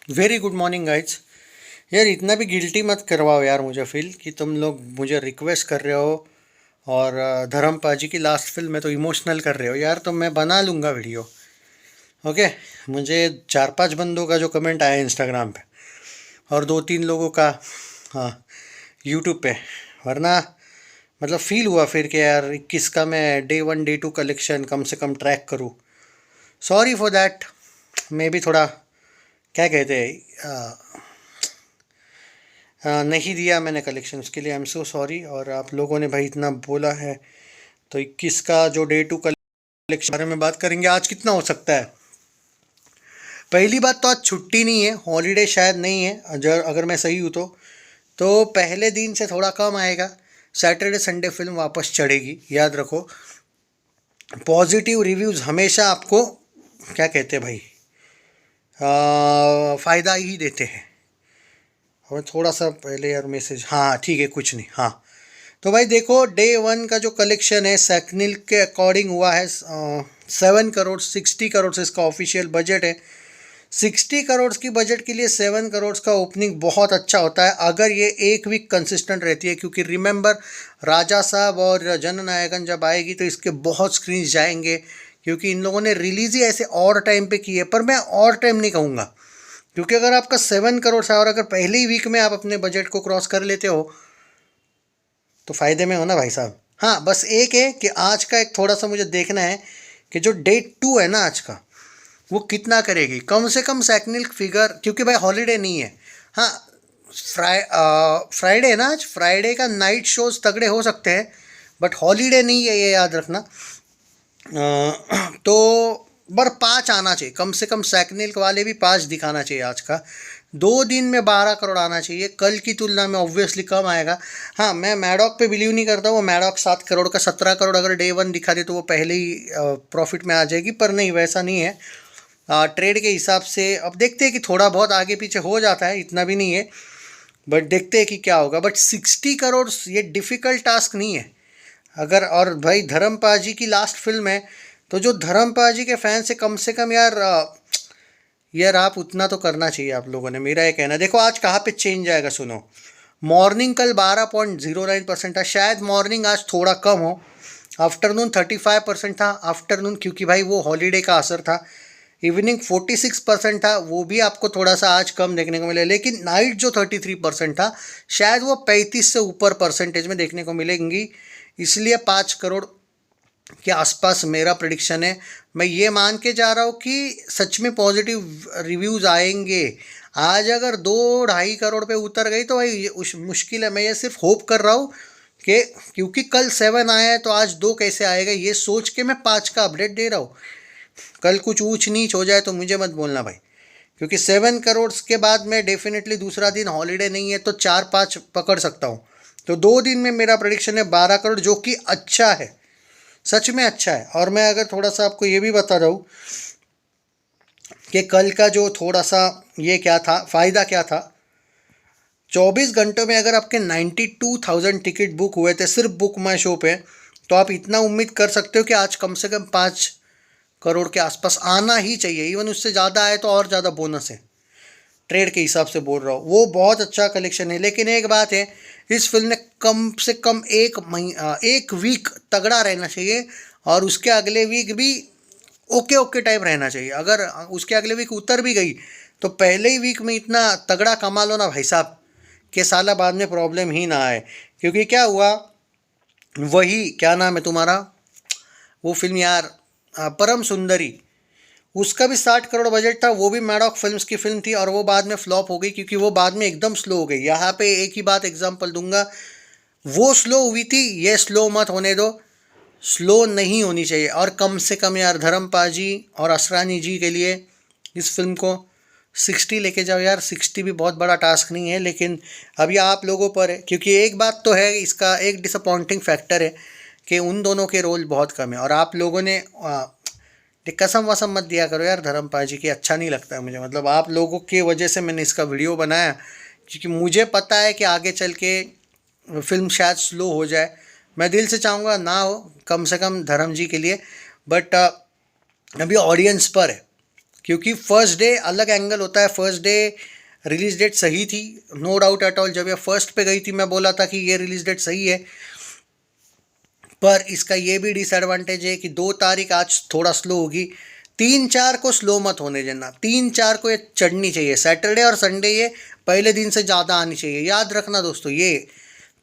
Very good morning guys. यार इतना भी गिल्टी मत करवाओ यार मुझे फील कि तुम लोग मुझे रिक्वेस्ट कर रहे हो। और धर्म पाजी की लास्ट फिल्म में तो इमोशनल कर रहे हो यार, तो मैं बना लूँगा वीडियो। ओके। मुझे 4-5 बंदों का जो कमेंट आया इंस्टाग्राम पे और 2-3 लोगों का, हाँ, यूट्यूब पे। वरना मतलब फील हुआ फिर कि यार 21 का मैं डे 1 डे 2 कलेक्शन कम से कम ट्रैक करूँ। Sorry for that. मैं भी थोड़ा, क्या कहते हैं, नहीं दिया मैंने कलेक्शन, उसके लिए आई एम सो सॉरी। और आप लोगों ने भाई इतना बोला है, तो 21 का जो डे 2 कलेक्शन बारे में बात करेंगे। आज कितना हो सकता है? पहली बात तो आज छुट्टी नहीं है, हॉलीडे शायद नहीं है, अगर मैं सही हूँ तो पहले दिन से थोड़ा कम आएगा। सैटरडे संडे फिल्म वापस चढ़ेगी, याद रखो। पॉजिटिव रिव्यूज़ हमेशा आपको, क्या कहते हैं भाई, फ़ायदा ही देते हैं। और थोड़ा सा पहले यार मैसेज, हाँ ठीक है, कुछ नहीं, हाँ। तो भाई देखो, डे 1 का जो कलेक्शन है सैकनिल के अकॉर्डिंग हुआ है 7 करोड़ 60 करोड़ से इसका ऑफिशियल बजट है। 60 करोड़ की बजट के लिए 7 करोड़ का ओपनिंग बहुत अच्छा होता है अगर ये एक वीक कंसिस्टेंट रहती है, क्योंकि रिमेंबर राजा साहब और जननायकन जब आएगी तो इसके बहुत स्क्रीन जाएंगे, क्योंकि इन लोगों ने रिलीज़ ही ऐसे और टाइम पे की है। पर मैं और टाइम नहीं कहूँगा, क्योंकि अगर आपका 7 करोड़ है और अगर पहले ही वीक में आप अपने बजट को क्रॉस कर लेते हो तो फ़ायदे में हो ना भाई साहब। हाँ, बस एक है कि आज का एक थोड़ा सा मुझे देखना है कि जो डे 2 है ना आज का, वो कितना करेगी। कम से कम सैकनिल फिगर, क्योंकि भाई हॉलीडे नहीं है। हाँ, फ्राइडे है ना, आज फ्राइडे का नाइट शोज तगड़े हो सकते हैं, बट हॉलीडे नहीं है, ये याद रखना। तो बर 5 आना चाहिए कम से कम, सैकनिल वाले भी 5 दिखाना चाहिए आज का। 2 दिन में 12 करोड़ आना चाहिए, कल की तुलना में ऑब्वियसली कम आएगा। हाँ, मैं मैडॉक पे बिलीव नहीं करता। वो मैडॉक 7 करोड़ का 17 करोड़ अगर डे 1 दिखा दे तो वो पहले ही प्रॉफिट में आ जाएगी, पर नहीं, वैसा नहीं है। ट्रेड के हिसाब से अब देखते हैं कि थोड़ा बहुत आगे पीछे हो जाता है, इतना भी नहीं है, बट देखते हैं कि क्या होगा। बट 60 करोड़ ये डिफ़िकल्ट टास्क नहीं है। अगर, और भाई धर्मपाल जी की लास्ट फिल्म है, तो जो धर्मपाल जी के फैन से कम यार, यार आप उतना तो करना चाहिए आप लोगों ने, मेरा ये कहना है। देखो आज कहाँ पे चेंज आएगा, सुनो। मॉर्निंग कल 12.09% था, शायद मॉर्निंग आज थोड़ा कम हो। आफ्टरनून 35% था, आफ्टरनून क्योंकि भाई वो हॉलीडे का असर था। इवनिंग 46% था, वो भी आपको थोड़ा सा आज कम देखने को मिले। लेकिन नाइट जो 33% था, शायद वो 35 से ऊपर परसेंटेज में देखने को मिलेंगी। इसलिए 5 करोड़ के आसपास मेरा प्रिडिक्शन है। मैं ये मान के जा रहा हूँ कि सच में पॉजिटिव रिव्यूज़ आएंगे। आज अगर 2-2.5 करोड़ पे उतर गई तो भाई उस मुश्किल है। मैं ये सिर्फ होप कर रहा हूँ कि, क्योंकि कल 7 आया है तो आज 2 कैसे आएगा, ये सोच के मैं 5 का अपडेट दे रहा हूँ। कल कुछ ऊंच नीच हो जाए तो मुझे मत बोलना भाई, क्योंकि 7 करोड़ के बाद मैं डेफिनेटली दूसरा दिन हॉलीडे नहीं है तो 4-5 पकड़ सकता हूँ। तो 2 दिन में मेरा प्रेडिक्शन है 12 करोड़, जो कि अच्छा है, सच में अच्छा है। और मैं अगर थोड़ा सा आपको ये भी बता रहा हूँ कि कल का जो थोड़ा सा ये क्या था, फ़ायदा क्या था। 24 घंटों में अगर आपके 92,000 टिकट बुक हुए थे सिर्फ बुक माई शो पे, तो आप इतना उम्मीद कर सकते हो कि आज कम से कम 5 करोड़ के आसपास आना ही चाहिए। इवन उससे ज़्यादा आए तो और ज़्यादा बोनस है। ट्रेड के हिसाब से बोल रहा हूँ, वो बहुत अच्छा कलेक्शन है। लेकिन एक बात है, इस फिल्म ने कम से कम एक वीक तगड़ा रहना चाहिए, और उसके अगले वीक भी ओके ओके टाइप रहना चाहिए। अगर उसके अगले वीक उतर भी गई तो पहले ही वीक में इतना तगड़ा कमा लो ना भाई साहब, कि साला बाद में प्रॉब्लम ही ना आए। क्योंकि क्या हुआ, वही क्या नाम है तुम्हारा, वो फिल्म यार, परम सुंदरी, उसका भी 60 करोड़ बजट था। वो भी मैडॉक फिल्म्स की फिल्म थी और वो बाद में फ्लॉप हो गई, क्योंकि वो बाद में एकदम स्लो हो गई। यहाँ पे एक ही बात एग्जांपल दूंगा, वो स्लो हुई थी, ये स्लो मत होने दो। स्लो नहीं होनी चाहिए। और कम से कम यार धर्मपाल जी और असरानी जी के लिए इस फिल्म को 60 लेके जाओ यार। 60 भी बहुत बड़ा टास्क नहीं है, लेकिन अभी आप लोगों पर है। क्योंकि एक बात तो है, इसका एक डिसअपॉइंटिंग फैक्टर है कि उन दोनों के रोल बहुत कम है। और आप लोगों ने कसम वसम मत दिया करो यार धर्मपाल जी की, अच्छा नहीं लगता है मुझे। मतलब आप लोगों की वजह से मैंने इसका वीडियो बनाया, क्योंकि मुझे पता है कि आगे चल के फिल्म शायद स्लो हो जाए। मैं दिल से चाहूँगा ना हो, कम से कम धर्म जी के लिए। बट अभी ऑडियंस पर है, क्योंकि फर्स्ट डे अलग एंगल होता है, फर्स्ट डे रिलीज डेट सही थी, नो डाउट एट ऑल। जब ये फर्स्ट पे गई थी मैं बोला था कि ये रिलीज डेट सही है, पर इसका ये भी डिसएडवांटेज है कि 2 तारीख आज थोड़ा स्लो होगी। 3-4 को स्लो मत होने देना, 3-4 को ये चढ़नी चाहिए। सैटरडे और संडे ये पहले दिन से ज़्यादा आनी चाहिए, याद रखना दोस्तों ये।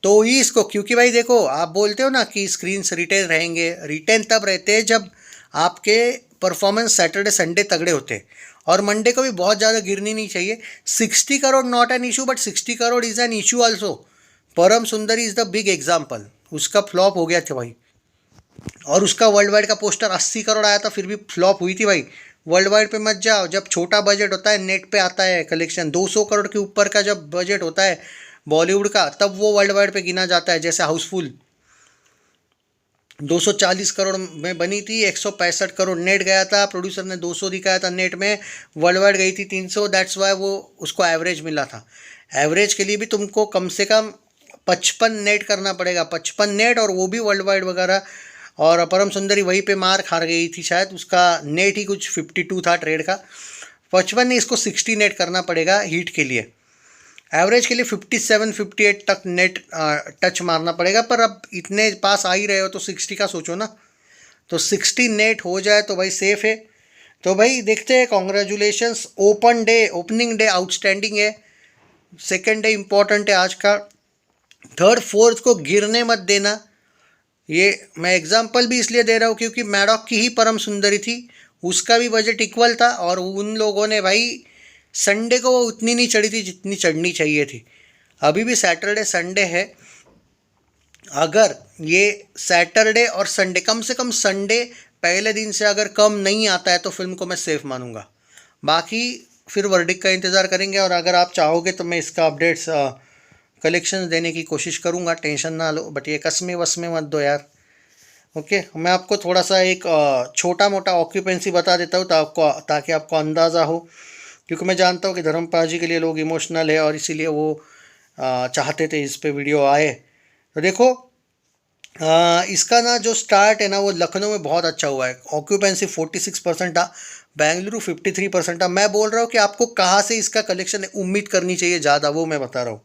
तो ही इसको, क्योंकि भाई देखो आप बोलते हो ना कि स्क्रीन रिटेन रहेंगे, रिटेन तब रहते हैं जब आपके परफॉर्मेंस सैटरडे संडे तगड़े होते हैं, और मंडे को भी बहुत ज़्यादा गिरनी नहीं चाहिए। 60 crore not an issue, but 60 crore is an issue also. परम सुंदरी इज़ द बिग एग्जाम्पल, उसका फ्लॉप हो गया था भाई, और उसका वर्ल्ड वाइड का पोस्टर 80 करोड़ आया था, फिर भी फ्लॉप हुई थी भाई। वर्ल्ड वाइड पे मत जाओ, जब छोटा बजट होता है नेट पे आता है कलेक्शन, 200 करोड़ के ऊपर का जब बजट होता है बॉलीवुड का, तब वो वर्ल्ड वाइड पे गिना जाता है। जैसे हाउसफुल 240 करोड़ में बनी थी, 165 करोड़ नेट गया था, प्रोड्यूसर ने 200 दिखाया था नेट में, वर्ल्ड वाइड गई थी 300, दैट्स वाई वो उसको एवरेज मिला था। एवरेज के लिए भी तुमको कम से कम 55 नेट करना पड़ेगा, 55 नेट, और वो भी वर्ल्ड वाइड वगैरह। और परम सुंदरी वहीं पे मार खा गई थी शायद, उसका नेट ही कुछ 52 था ट्रेड का, 55 नहीं, इसको 60 नेट करना पड़ेगा हीट के लिए। एवरेज के लिए 57-58 तक नेट टच मारना पड़ेगा, पर अब इतने पास आ ही रहे हो तो 60 का सोचो ना, तो 60 नेट हो जाए तो भाई सेफ है। तो भाई देखते हैं, कॉन्ग्रेचुलेशंस, ओपनिंग डे आउटस्टैंडिंग है, सेकेंड डे इम्पॉर्टेंट है आज का, थर्ड फोर्थ को गिरने मत देना। ये मैं एग्जांपल भी इसलिए दे रहा हूँ क्योंकि मैडॉक की ही परम सुंदरी थी, उसका भी बजट इक्वल था, और उन लोगों ने भाई संडे को वो उतनी नहीं चढ़ी थी जितनी चढ़नी चाहिए थी। अभी भी सैटरडे संडे है, अगर ये सैटरडे और संडे, कम से कम संडे पहले दिन से अगर कम नहीं आता है तो फिल्म को मैं सेफ मानूंगा। बाकी फिर वर्डिक्ट का इंतज़ार करेंगे, और अगर आप चाहोगे तो मैं इसका अपडेट्स कलेक्शंस देने की कोशिश करूंगा, टेंशन ना लो, बट ये कसमे वसमे मत दो यार। ओके, मैं आपको थोड़ा सा एक छोटा मोटा ऑक्यूपेंसी बता देता हूँ ताकि आपको अंदाज़ा हो, क्योंकि मैं जानता हूँ कि धर्मपाल जी के लिए लोग इमोशनल है और इसीलिए वो चाहते थे इस पे वीडियो आए। तो देखो, इसका ना जो स्टार्ट है ना वो लखनऊ में बहुत अच्छा हुआ है, ऑक्यूपेंसी 46% था, बेंगलुरु 53% था। मैं बोल रहा हूँ कि आपको कहाँ से इसका कलेक्शन उम्मीद करनी चाहिए ज़्यादा, वो मैं बता रहा हूँ।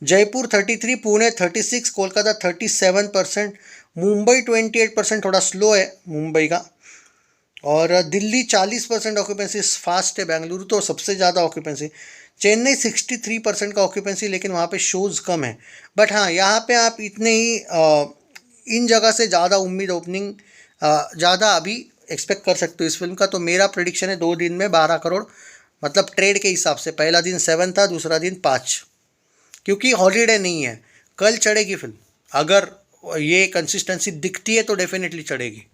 जयपुर 33, पुणे 36, कोलकाता 37%, मुंबई 28%, थोड़ा स्लो है मुंबई का, और दिल्ली 40% ऑक्यूपेंसी, फास्ट है। बेंगलुरु तो सबसे ज़्यादा ऑक्यूपेंसी, चेन्नई 63% का ऑक्यूपेंसी, लेकिन वहाँ पे शोज़ कम है। बट हाँ, यहाँ पे आप इतने ही इन जगह से ज़्यादा उम्मीद ओपनिंग ज़्यादा अभी एक्सपेक्ट कर सकते हो इस फिल्म का। तो मेरा प्रेडिक्शन है 2 दिन में 12 करोड़, मतलब ट्रेड के हिसाब से, पहला दिन 7 था, दूसरा दिन 5, क्योंकि हॉलीडे नहीं है, कल चढ़ेगी फिल्म। अगर ये कंसिस्टेंसी दिखती है तो डेफिनेटली चढ़ेगी।